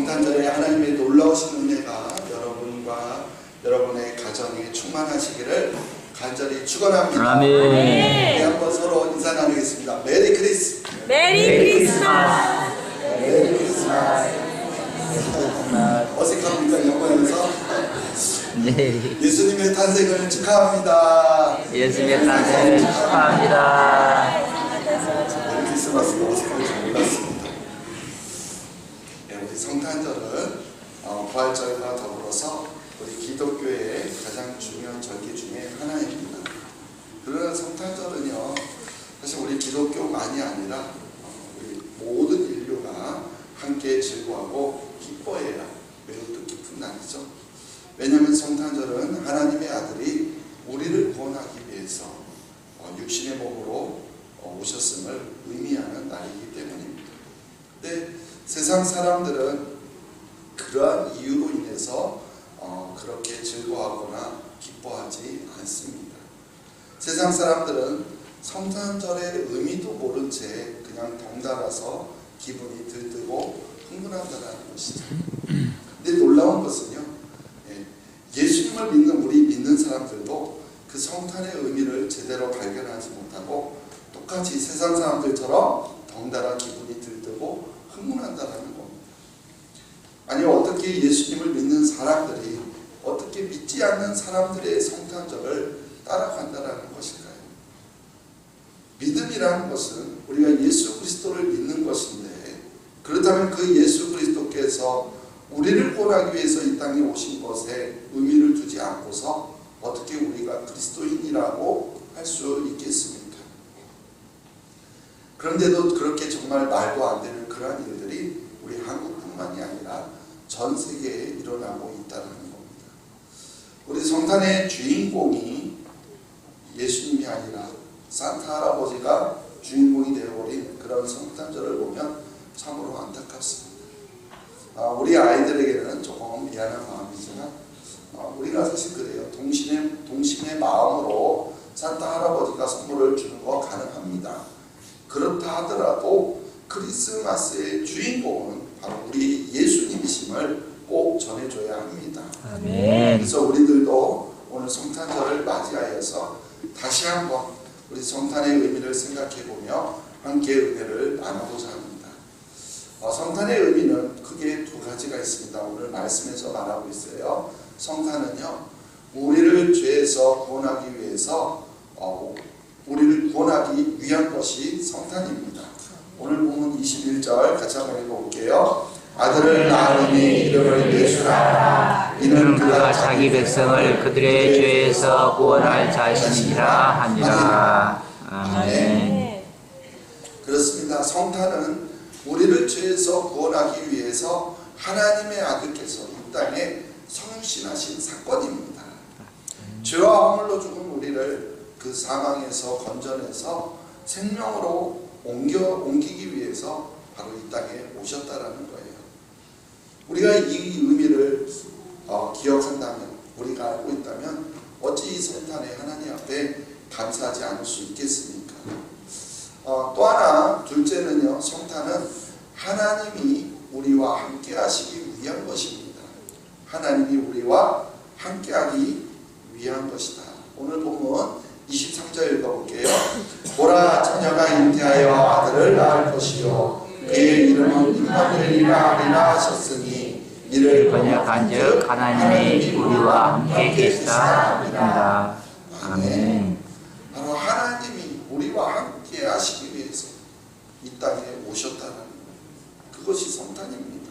성탄절에 하나님의 놀라우신 은혜가 여러분과 여러분의 가정에 충만하시기를 간절히 축원합니다. 아멘. 우리 한번 서로 인사 나누겠습니다. 메리 크리스. 메리 크리스마스. 메리 크리스마스. 어색합니까? 영어에서? 네. 예수님의 탄생을 축하합니다. 예수님의 탄생을 축하합니다. 메리 크리스마스가 어색한지 몰랐습니다. 우리 성탄절은 부활절과 더불어서 우리 기독교의 가장 중요한 절기 중에 하나입니다. 그러나 성탄절은요, 사실 우리 기독교만이 아니라 우리 모든 인류가 함께 즐거워하고 기뻐해야 매우 뜻깊은 날이죠. 왜냐하면 성탄절은 하나님의 아들이 우리를 구원하기 위해서 육신의 몸으로 오셨음을 의미하는 날이기 때문입니다. 근데 세상 사람들은 그러한 이유로 인해서 그렇게 즐거워하거나 기뻐하지 않습니다. 세상 사람들은 성탄절의 의미도 모른 채 그냥 덩달아서 기분이 들뜨고 흥분한다는 것이죠. 근데 놀라운 것은요, 예수님을 믿는 우리 믿는 사람들도 그 성탄의 의미를 제대로 발견하지 못하고 똑같이 세상 사람들처럼 덩달아 기분이 들뜨고 흥분한다는 겁니다. 아니, 어떻게 예수님을 믿는 사람들이 어떻게 믿지 않는 사람들의 성탄절을 따라간다는 것일까요? 믿음이라는 것은 우리가 예수 그리스도를 믿는 것인데, 그렇다면 그 예수 그리스도께서 우리를 구원하기 위해서 이 땅에 오신 것에 의미를 두지 않고서 어떻게 우리가 그리스도인이라고 할 수 있겠습니까? 그런데도 그렇게 정말 말도 안 되는 그러한 일들이 우리 한국뿐만이 아니라 전 세계에 일어나고 있다는 겁니다. 우리 성탄의 주인공이 예수님이 아니라 산타 할아버지가 주인공이 되어버린 그런 성탄절을 보면 참으로 안타깝습니다. 우리 아이들에게는 조금 미안한 마음이지만 우리가 사실 그래요. 동심의 마음으로 산타 할아버지가 선물을 주는 거 가능합니다. 그렇다 하더라도 크리스마스의 주인공은 바로 우리 예수님이심을 꼭 전해줘야 합니다. 아멘. 그래서 우리들도 오늘 성탄절을 맞이하여서 다시 한번 우리 성탄의 의미를 생각해보며 함께 은혜를 나누고자 합니다. 성탄의 의미는 크게 두 가지가 있습니다. 오늘 말씀에서 말하고 있어요. 성탄은요, 우리를 죄에서 구원하기 위해서 우리를 구원하기 위한 것이 성탄입니다. 오늘 본문 21절 같이 한번 읽어볼게요. 아들을 낳으니 이름을 예수라. 이는 그가 자기 백성을 그들의 죄에서 구원할 자신이라 하니라. 아멘. 그렇습니다. 성탄은 우리를 죄에서 구원하기 위해서 하나님의 아들께서 이 땅에 성육신하신 사건입니다. 죄와 허물로 죽은 우리를 그 사망에서 건져내서 생명으로 옮기기 위해서 바로 이 땅에 오셨다라는 거예요. 우리가 이 의미를 기억한다면, 우리가 알고 있다면 어찌 이 성탄에 하나님 앞에 감사하지 않을 수 있겠습니까? 또 하나, 둘째는요, 성탄은 하나님이 우리와 함께 하시기 위한 것입니다. 하나님이 우리와 함께 하기 위한 것이다. 오늘 본문 23절 읽어볼게요. 보라, 처녀가 잉태하여 아들을 낳을 것이요 그의 이름은 임마누엘이라 하리라 하셨으니 이를 번역한즉 하나님이 우리와 함께 계시다 합니다. 아멘. 바로 하나님이 우리와 함께 하시기 위해서 이 땅에 오셨다는 것, 그것이 성탄입니다.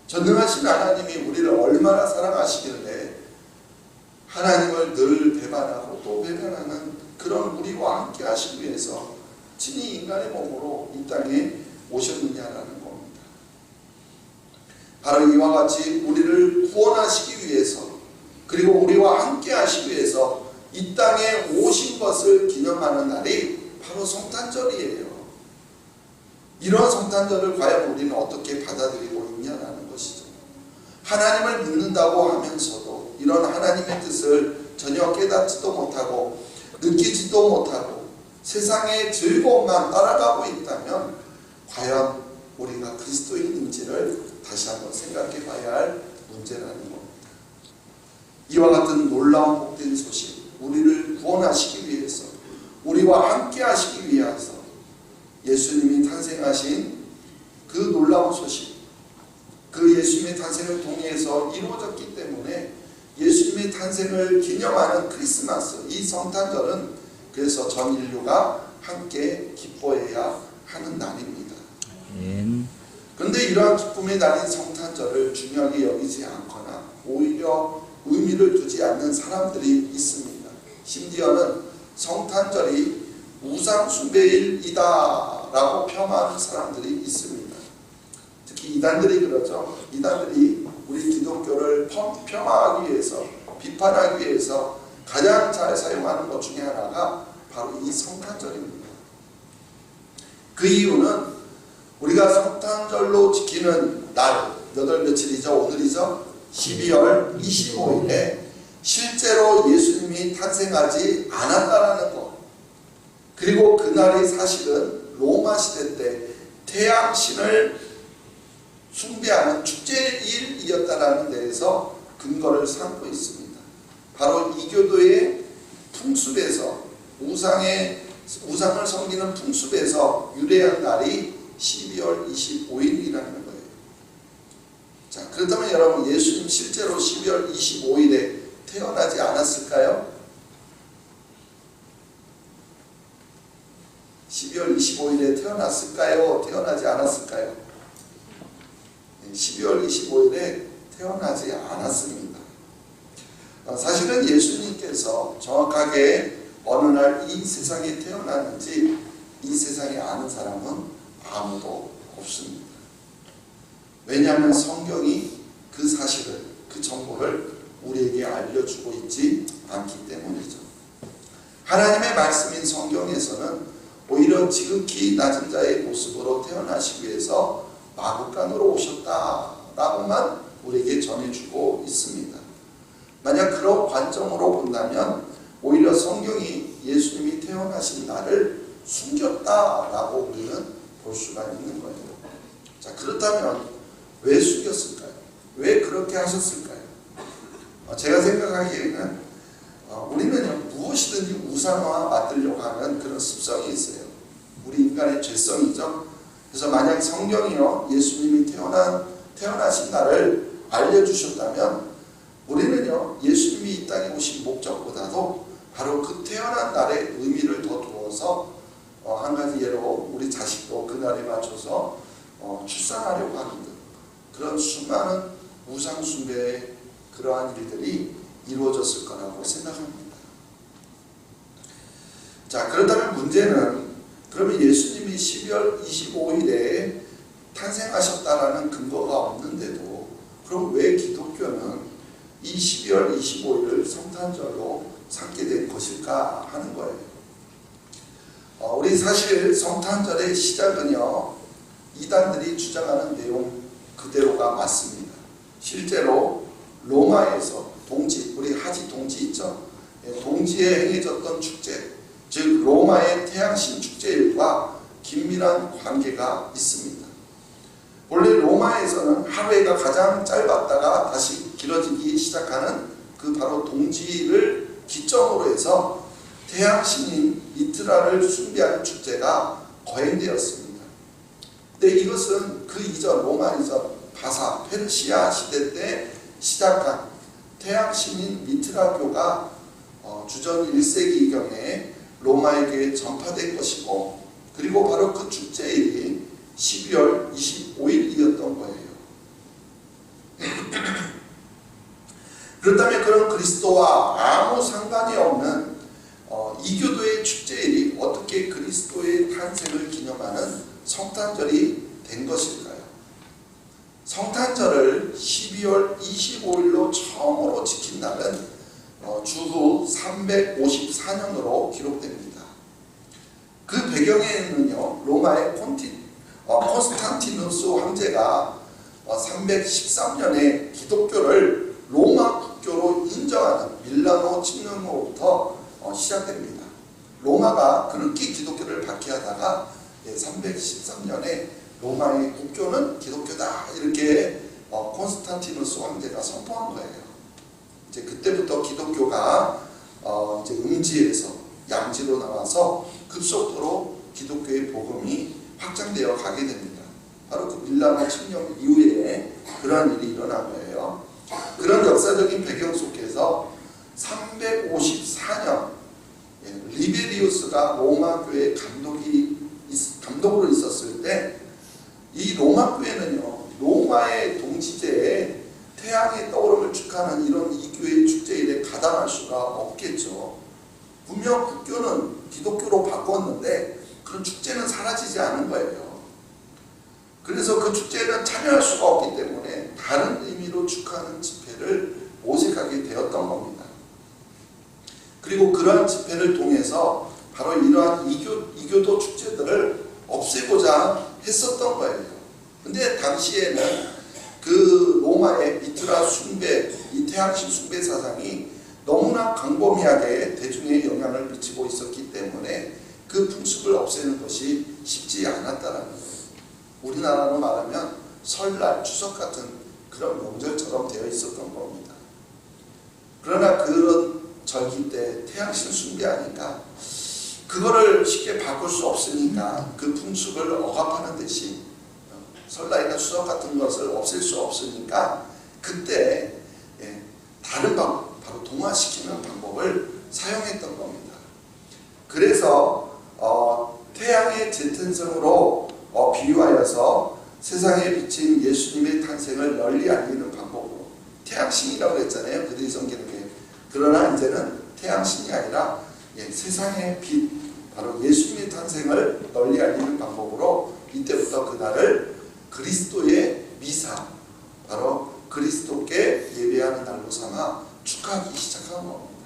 전능하신 하나님이 우리를 얼마나 사랑하시길래 하나님을 늘 배반하고 또 배반하는 그런 우리와 함께 하시기 위해서 친히 인간의 몸으로 이 땅에 오셨느냐라는 겁니다. 바로 이와 같이 우리를 구원하시기 위해서, 그리고 우리와 함께 하시기 위해서 이 땅에 오신 것을 기념하는 날이 바로 성탄절이에요. 이런 성탄절을 과연 우리는 어떻게 받아들이고 있냐라는 것이죠. 하나님을 믿는다고 하면서도 이런 하나님의 뜻을 전혀 깨닫지도 못하고 느끼지도 못하고 세상의 즐거움만 따라가고 있다면 과연 우리가 그리스도인인지를 다시 문제라는 겁니다. 이와 같은 놀라운 복된 소식, 우리를 구원하시기 위해서, 우리와 함께 하시기 위해서 예수님이 탄생하신 그 놀라운 소식, 그 예수님의 탄생을 통해서 이루어졌기 때문에 예수님의 탄생을 기념하는 크리스마스, 이 성탄절은 그래서 전 인류가 함께 기뻐해야 하는 날입니다. 그런데 이러한 기쁨의 날인 성탄절을 중요하게 여기지 않거나 오히려 의미를 두지 않는 사람들이 있습니다. 심지어는 성탄절이 우상 숭배일이다 라고 폄하하는 사람들이 있습니다. 특히 이단들이 그러죠. 이단들이 우리 기독교를 폄하하기 위해서, 비판하기 위해서 가장 잘 사용하는 것 중에 하나가 바로 이 성탄절입니다. 그 이유는 우리가 성탄절로 지키는 날, 몇 월 며칠이죠? 오늘이죠? 12월 25일에 실제로 예수님이 탄생하지 않았다라는 것, 그리고 그날이 사실은 로마 시대 때 태양신을 숭배하는 축제일이었다라는 데에서 근거를 삼고 있습니다. 바로 이교도의 풍습에서 우상을 섬기는 풍습에서 유래한 날이 12월 25일이라는 거예요. 자, 그렇다면 여러분, 예수님 실제로 12월 25일에 태어나지 않았을까요? 12월 25일에 태어났을까요? 태어나지 않았을까요? 12월 25일에 태어나지 않았습니다. 사실은 예수님께서 정확하게 어느 날 이 세상에 태어났는지 이 세상에 아는 사람은 아무도 없습니다. 왜냐하면 성경이 그 사실을, 그 정보를 우리에게 알려주고 있지 않기 때문이죠. 하나님의 말씀인 성경에서는 오히려 지극히 낮은 자의 모습으로 태어나시기 위해서 마구간으로 오셨다라고만 우리에게 전해주고 있습니다. 만약 그런 관점으로 본다면 오히려 성경이 예수님이 태어나신 날을 숨겼다라고 우리는 볼 수가 있는 거예요. 자, 그렇다면 왜 숨겼을까요? 왜 그렇게 하셨을까요? 제가 생각하기에는 우리는 무엇이든지 우상화 만들려고 하는 그런 습성이 있어요. 우리 인간의 죄성이죠. 그래서 만약 성경이요 예수님이 태어나신 날을 알려주셨다면 우리는요 예수님이 이 땅에 오신 목적보다도 바로 그 태어난 날의 의미를 더 두어서 한 가지 예로 우리 자식도 그 날에 맞춰서 출산하려고 하는 등 그런 수많은 우상 숭배의 그러한 일들이 이루어졌을 거라고 생각합니다. 자, 그렇다면 문제는 그러면 예수님이 12월 25일에 탄생하셨다라는 근거가 없는데도 그럼 왜 기독교는 이 12월 25일을 성탄절로 삼게 된 것일까 하는 거예요. 우리 사실 성탄절의 시작은요 이단들이 주장하는 내용 그대로가 맞습니다. 실제로 로마에서 동지, 우리 하지 동지 있죠? 동지에 행해졌던 축제, 즉 로마의 태양신 축제일과 긴밀한 관계가 있습니다. 원래 로마에서는 하루가 가장 짧았다가 다시 길어지기 시작하는 그 바로 동지를 기점으로 해서 태양신인 미트라를 숭배하는 축제가 거행되었습니다. 근데 이것은 그 이전 로마 이전 바사 페르시아 시대 때 시작한 태양신인 미트라교가 주전 1세기경에 로마에게 전파된 것이고 그리고 바로 그 축제일이 12월 25일이었던 거예요. 그렇다면 그런 그리스도와 아무 상관이 없는 이교도의 축제일이 어떻게 그리스도의 탄생을 기념하는 성탄절이 된 것일까요? 성탄절을 12월 25일로 처음으로 지킨 날은 주후 354년으로 기록됩니다. 그 배경에는요 로마의 콘스탄티누스 황제가 313년에 기독교를 로마 국교로 인정하는 밀라노 침략으로부터 시작됩니다. 로마가 그렇게 기독교를 박해하다가 313년에 로마의 국교는 기독교다 이렇게 콘스탄티누스 황제가 선포한 거예요. 이제 그때부터 기독교가 이제 음지에서 양지로 나와서 급속도로 기독교의 복음이 확장되어 가게 됩니다. 바로 그 밀라노 침략 이후에 그러한 일이 일어난 거예요. 그런 역사적인 배경 속에서 354년 리베리우스가 로마 교회 감독으로 있었을 때 이 로마 교회는요, 로마의 동지제에 태양의 떠오름을 축하하는 이런 이 교회의 축제일에 가담할 수가 없겠죠. 분명 국교는 기독교로 바꿨는데 그런 축제는 사라지지 않은 거예요. 그래서 그 축제에는 참여할 수가 없기 때문에 다른 의미로 축하하는 집회를 모색하게 되었던 겁니다. 그리고 그러한 집회를 통해서 바로 이러한 이교도 축제들을 없애고자 했었던 거예요. 근데 당시에는 그 로마의 미트라 숭배, 이 태양신 숭배 사상이 너무나 광범위하게 대중에 영향을 미치고 있었기 때문에 그 풍습을 없애는 것이 쉽지 않았다는 거예요. 우리나라로 말하면 설날, 추석 같은 그런 명절처럼 되어 있었던 겁니다. 그러나 그런 절기 때 태양신 숭배하니까 그거를 쉽게 바꿀 수 없으니까 그 풍습을 억압하는 대신 설날이나 추석 같은 것을 없앨 수 없으니까 그때 다른 방법, 바로 동화시키는 방법을 사용했던 겁니다. 그래서 태양의 재탄생으로 비유하여서 세상에 비친 예수님의 탄생을 널리 알리는 방법으로, 태양신이라고 했잖아요, 그들이 성기는 게. 그러나 이제는 태양신이 아니라 세상의 빛, 바로 예수님의 탄생을 널리 알리는 방법으로 이때부터 그날을 그리스도의 미사, 바로 그리스도께 예배하는 날로 삼아 축하하기 시작한 겁니다.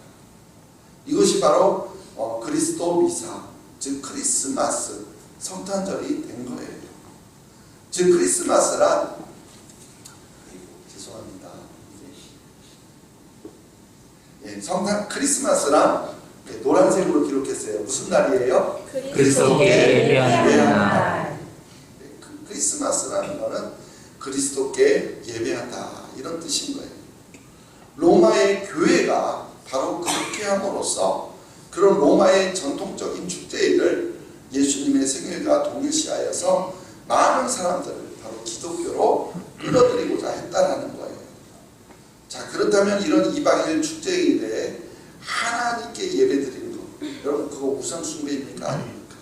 이것이 바로 그리스도 미사, 즉 크리스마스, 성탄절이 된 거예요. 즉 크리스마스란, 죄송합니다. 크리스마스란 노란색으로 기록했어요. 무슨 날이에요? 그리스도께 예배하는 날. 크리스마스라는 것은 그리스도께 예배한다, 이런 뜻인 거예요. 로마의 교회가 바로 그렇게 함으로써 그런 로마의 전통적인 축제일을 예수님의 생일과 동일시하여서 많은 사람들을 바로 기독교로 끌어들이고자 했다라는 거예요. 자, 그렇다면 이런 이방인 축제일에 하나님께 예배드리는 것, 여러분 그거 우상 숭배입니까? 아닙니까?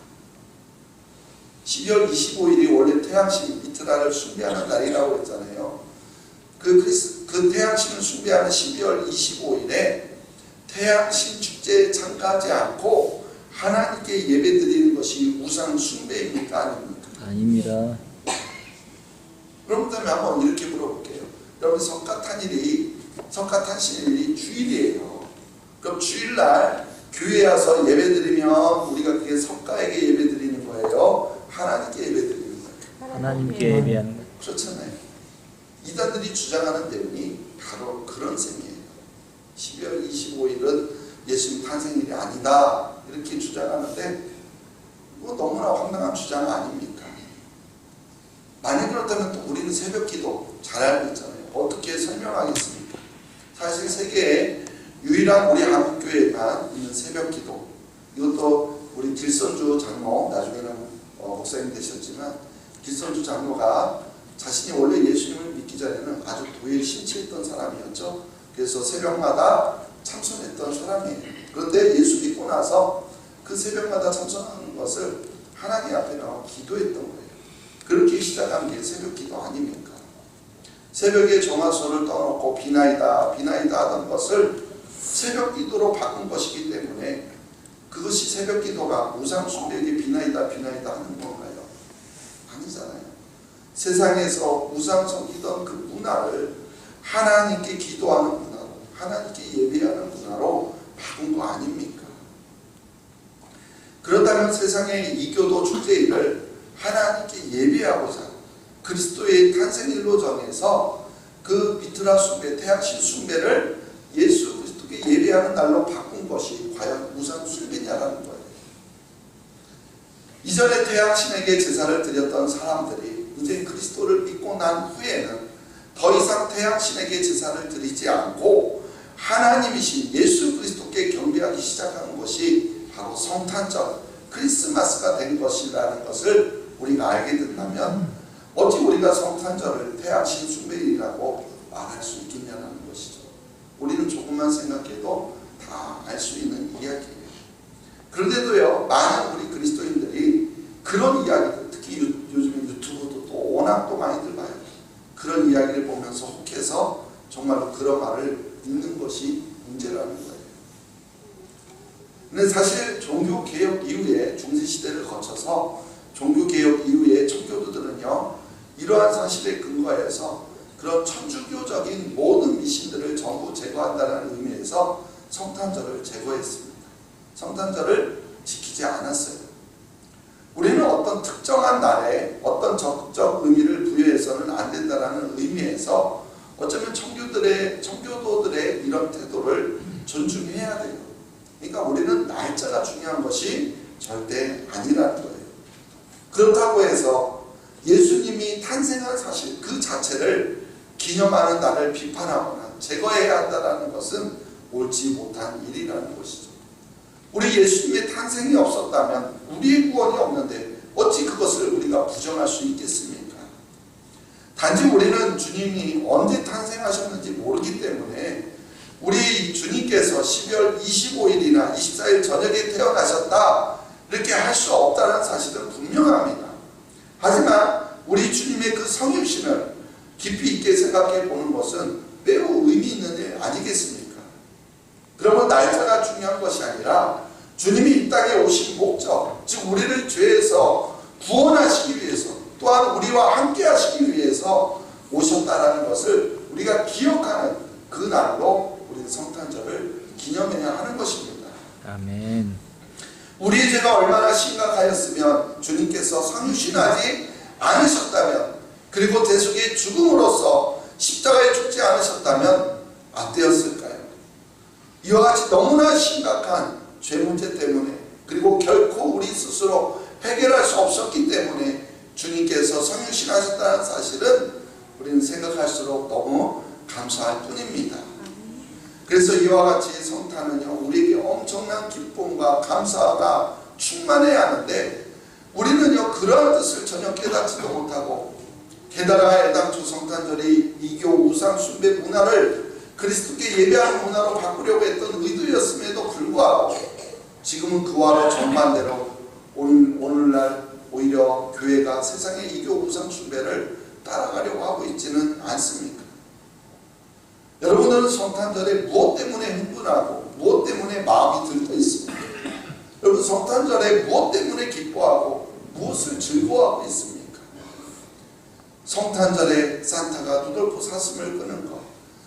12월 25일이 원래 태양신 미트라를 숭배하는 날이라고 했잖아요. 그 태양신을 숭배하는 12월 25일에 태양신 축제에 참가하지 않고 하나님께 예배드리는 것이 우상 숭배입니까? 아닙니까? 아닙니다. 그럼 그다음에 한번 이렇게 물어볼게요. 여러분 석가탄신일이 주일이에요. 그럼 주일날 교회에 와서 예배드리면 우리가 그게 석가에게 예배드리는 거예요? 하나님께 예배드리는 거예요? 하나님께 예배하는 것. 그렇잖아요. 이단들이 주장하는 내용이 바로 그런 셈이에요. 12월 25일은 예수님 탄생일이 아니다, 이렇게 주장하는데 이거 너무나 황당한 주장 아닙니까? 만약 그렇다면 또 우리는 새벽기도 잘 알고 있잖아요. 어떻게 설명하겠습니까? 사실 세계에 유일한 우리 한국교회에만 있는 새벽기도, 이것도 우리 길선주 장로, 나중에는 목사님 되셨지만 길선주 장로가 자신이 원래 예수님을 믿기 전에는 아주 도에 심취했던 사람이었죠. 그래서 새벽마다 참선했던 사람이에요. 그런데 예수 믿고 나서 그 새벽마다 참선하는 것을 하나님 앞에 나와 기도했던 거예요. 그렇게 시작한 게 새벽기도 아닙니까? 새벽에 정화소를 떠놓고 비나이다 하던 것을 새벽기도로 바꾼 것이기 때문에 그것이 새벽기도가 우상숭배에게 비나이다 하는 건가요? 아니잖아요. 세상에서 우상 섬기던 그 문화를 하나님께 기도하는 문화로, 하나님께 예배하는 문화로 바꾼 거 아닙니까? 그렇다면 세상의 이교도 축제일을 하나님께 예배하고자 그리스도의 탄생일로 정해서 그 미트라 숭배, 태양신 숭배를 예수 그리스도께 예배하는 날로 바꾼 것이 과연 우상 숭배냐라는 거예요. 이전에 태양신에게 제사를 드렸던 사람들이 이제 그리스도를 믿고 난 후에는 더 이상 태양신에게 제사를 드리지 않고 하나님이신 예수 그리스도께 경배하기 시작하는 것이 바로 성탄절 크리스마스가 된 것이라는 것을 우리가 알게 된다면 어찌 우리가 성탄절을 태양신 숭배일이라고 말할 수 있겠냐는 것이죠. 우리는 조금만 생각해도 다 알 수 있는 이야기예요. 그런데도요, 많은 우리 그리스도인들이 그런 이야기들, 특히 요즘에 유튜브도 또 워낙 또 많이들 봐요. 그런 이야기를 보면서 혹해서 정말로 그런 말을 믿는 것이 문제라는 거예요. 근데 사실 종교개혁 이후에 중세시대를 거쳐서 종교개혁 이후에 청교도들은요, 이러한 사실에 근거해서 그런 천주교적인 모든 미신들을 전부 제거한다는 의미에서 성탄절을 제거했습니다. 성탄절을 지키지 않았어요. 우리는 어떤 특정한 날에 어떤 적극적 의미를 부여해서는 안 된다는 의미에서 어쩌면 청교도들의 이런 태도를 존중해야 돼요. 그러니까 우리는 날짜가 중요한 것이 절대 아니라는 거예요. 그렇다고 해서 예수님이 탄생한 사실 그 자체를 기념하는 날을 비판하거나 제거해야 한다는 것은 옳지 못한 일이라는 것이죠. 우리 예수님의 탄생이 없었다면 우리의 구원이 없는데 어찌 그것을 우리가 부정할 수 있겠습니까? 단지 우리는 주님이 언제 탄생하셨는지 모르기 때문에 우리 주님께서 12월 25일이나 24일 저녁에 태어나셨다 이렇게 할 수 없다는 사실은 분명합니다. 하지만 우리 주님의 그 성육신을 깊이 있게 생각해 보는 것은 매우 의미 있는 일 아니겠습니까? 그러면 날짜가 중요한 것이 아니라 주님이 이 땅에 오신 목적, 즉 우리를 죄에서 구원하시기 위해서 또한 우리와 함께 하시기 위해서 오셨다라는 것을 우리가 기억하는 그 날로 우리는 성탄절을 기념해야 하는 것입니다. 아멘. 우리의 죄가 얼마나 심각하였으면 주님께서 성육신하지 않으셨다면, 그리고 대속의 죽음으로써 십자가에 죽지 않으셨다면 안 되었을까요? 이와 같이 너무나 심각한 죄 문제 때문에, 그리고 결코 우리 스스로 해결할 수 없었기 때문에 주님께서 성육신하셨다는 사실은 우리는 생각할수록 너무 감사할 뿐입니다. 그래서 이와 같이 성탄은요, 우리에게 엄청난 기쁨과 감사가 충만해야 하는데 우리는요, 그러한 뜻을 전혀 깨닫지도 못하고, 게다가 애당초 성탄절이 이교 우상 숭배 문화를 그리스도께 예배하는 문화로 바꾸려고 했던 의도였음에도 불구하고 지금은 그와로 정반대로 오늘날 오히려 교회가 세상의 이교 우상 숭배를 따라가려고 하고 있지는 않습니까? 여러분들은 성탄절에 무엇 때문에 흥분하고 무엇 때문에 마음이 들떠 있습니까? 여러분, 성탄절에 무엇 때문에 기뻐하고 무엇을 즐거워하고 있습니까? 성탄절에 산타가 루돌프 사슴을 끄는 것,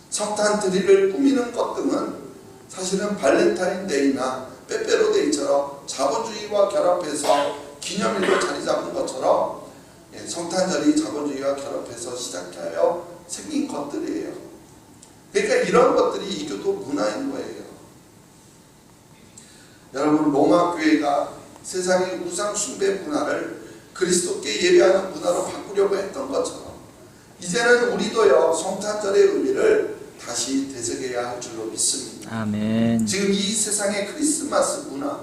성탄 트리를 꾸미는 것 등은 사실은 발렌타인데이나 빼빼로데이처럼 자본주의와 결합해서 기념일로 자리 잡은 것처럼 성탄절이 자본주의와 결합해서 시작하여 생긴 것들이에요. 그러니까 이런 것들이 이교도 문화인 거예요. 여러분, 로마 교회가 세상의 우상 숭배 문화를 그리스도께 예배하는 문화로 바꾸려고 했던 것처럼 이제는 우리도요, 성탄절의 의미를 다시 되새겨야 할 줄로 믿습니다. 아멘. 지금 이 세상의 크리스마스 문화,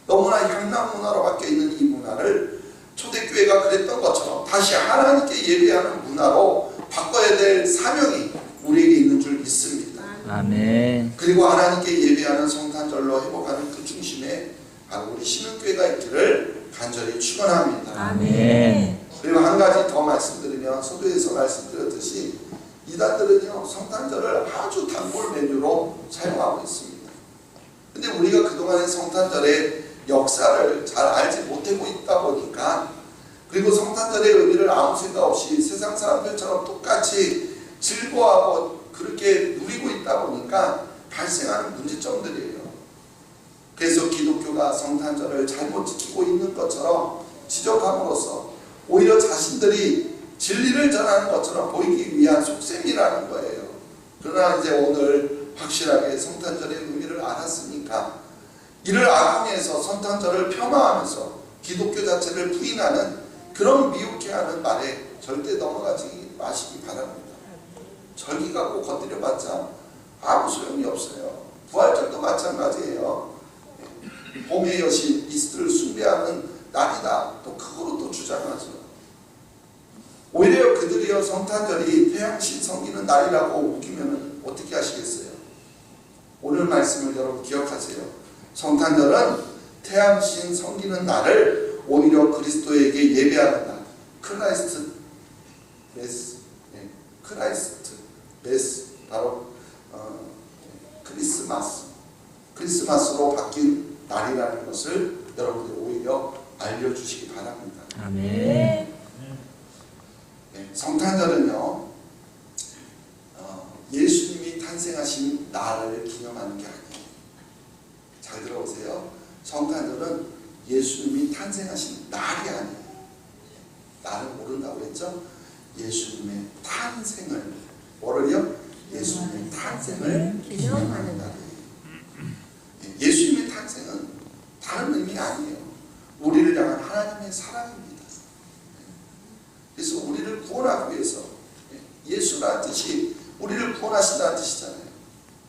너무나 향락 문화로 바뀌어있는 이 문화를 초대교회가 그랬던 것처럼 다시 하나님께 예배하는 문화로 바꿔야 될 사명이 우리에게 있는 줄 믿습니다. 아멘. 그리고 하나님께 예배하는 성탄절로 회복하는 그 중심에 바로 우리 신흥교회가 있기를 간절히 축원합니다. 아멘. 그리고 한 가지 더 말씀드리면, 서두에서 말씀드렸듯이 이단들은요, 성탄절을 아주 단골 메뉴로 사용하고 있습니다. 근데 우리가 그동안의 성탄절의 역사를 잘 알지 못하고 있다 보니까, 그리고 성탄절의 의미를 아무 생각 없이 세상 사람들처럼 똑같이 즐거워하고 그렇게 누리고 있다 보니까 발생하는 문제점들이에요. 그래서 기독교가 성탄절을 잘못 지키고 있는 것처럼 지적함으로써 오히려 자신들이 진리를 전하는 것처럼 보이기 위한 속셈이라는 거예요. 그러나 이제 오늘 확실하게 성탄절의 의미를 알았으니까 이를 악용해서 성탄절을 폄하하면서 기독교 자체를 부인하는 그런 미혹해하는 말에 절대 넘어가지 마시기 바랍니다. 절기 갖고 건드려봤자 아무 소용이 없어요. 부활절도 마찬가지예요. 봄의 여신 이스트를 숭배하는 날이다. 또 그거로 또 주장하죠. 오히려 그들이요 성탄절이 태양신 섬기는 날이라고 우기면 어떻게 하시겠어요? 오늘 말씀을 여러분 기억하세요. 성탄절은 태양신 섬기는 날을 오히려 그리스도에게 예배하는 날. 크라이스트 메스, 크라이스트 메스, 바로 크리스마스로 바뀐 날이라는 것을 여러분들 오히려 알려주시기 바랍니다. 아멘. 성탄절은요 예수님이 탄생하신 날을 기념하는 게 아니에요. 잘 들어보세요. 성탄절은 예수님이 탄생하신 날이 아니에요. 날을 모른다고 했죠? 예수님의 탄생을 뭐를요? 예수님의 탄생을 기념하는 날이에요. 예수님의 탄생은 다른 의미 아니에요. 우리를 향한 하나님의 사랑입니다. 그래서 우리를 구원하기 위해서 예수라는 뜻이 우리를 구원하신다는 뜻이잖아요.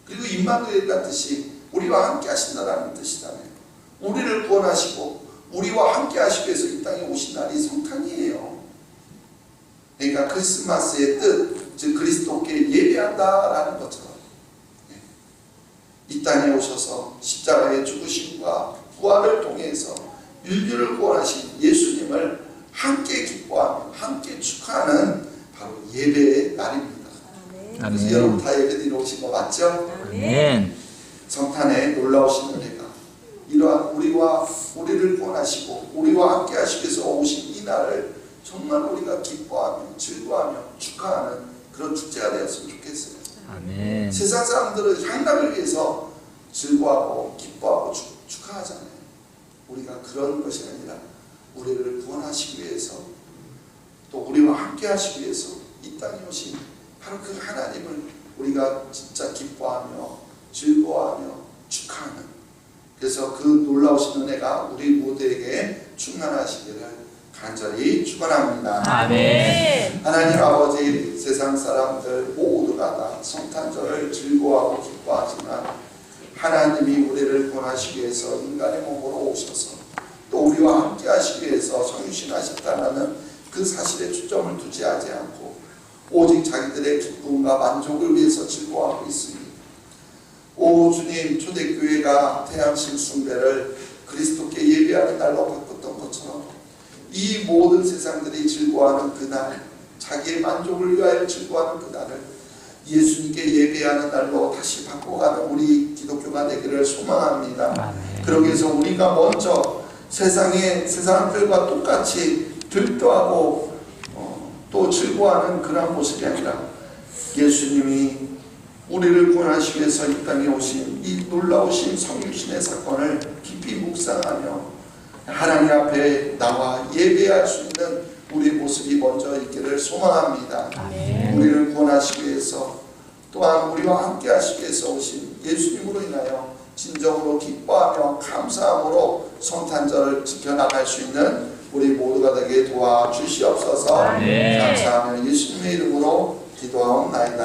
그리고 임마누엘이라는 뜻이 우리와 함께 하신다는 뜻이잖아요. 우리를 구원하시고 우리와 함께 하시기 위해서 이 땅에 오신 날이 성탄이에요. 그러니까 크리스마스의 뜻, 즉 그리스도께 예배한다라는 것처럼 이 땅에 오셔서 십자가의 죽으심과 부활을 통해서 인류를 구원하신 예수님을 함께 기뻐하며 함께 축하하는 바로 예배의 날입니다. 그래서 아멘. 여러분 다 예배드리러 오신 거 맞죠? 아멘. 성탄에 놀라우신 은혜가 이러한 우리를 구원하시고 우리와 함께 하시기 위해서 오신 이 날을 정말 우리가 기뻐하며 즐거워하며 축하하는 그런 축제가 되었으면 좋겠어요. 아멘. 세상 사람들은 향락을 위해서 즐거워하고 기뻐하고 축하하잖아요. 우리가 그런 것이 아니라 우리를 구원하시기 위해서 또 우리와 함께 하시기 위해서 이 땅에 오신 바로 그 하나님을 우리가 진짜 기뻐하며 즐거워하며 축하하는, 그래서 그 놀라우신 은혜가 우리 모두에게 충만하시기를 간절히 축원합니다. 아멘. 하나님 아버지, 세상 사람들 모두가 다 성탄절을 즐거워하고 기뻐하지만 하나님이 우리를 구원하시기 위해서 인간의 몸으로 오셔서 또 우리와 함께 하시기 위해서 성육신하셨다는 그 사실에 초점을 두지 않고 오직 자기들의 기쁨과 만족을 위해서 즐거워하고 있습니다. 오 주님, 초대교회가 태양신 숭배를 그리스도께 예배하는 날로 바꿨던 것처럼 이 모든 세상들이 즐거워하는 그날, 자기의 만족을 위하여 즐거워하는 그날을 예수님께 예배하는 날로 다시 바꿔가는 우리 기독교가 되기를 소망합니다. 아멘. 그러기 위해서 우리가 먼저 세상의 세상들과 똑같이 들떠하고 또 즐거워하는 그런 모습이 아니라 예수님이 우리를 구원하시기 위해서 이 땅에 오신 이 놀라우신 성육신의 사건을 깊이 묵상하며 하나님 앞에 나와 예배할 수 있는 우리 모습이 먼저 있기를 소망합니다. 아멘. 우리를 구원하시기 위해서 또한 우리와 함께 하시기 위해서 오신 예수님으로 인하여 진정으로 기뻐하며 감사함으로 성탄절을 지켜나갈 수 있는 우리 모두가 되게 도와주시옵소서. 아멘. 감사하며 예수님의 이름으로 기도하옵나이다.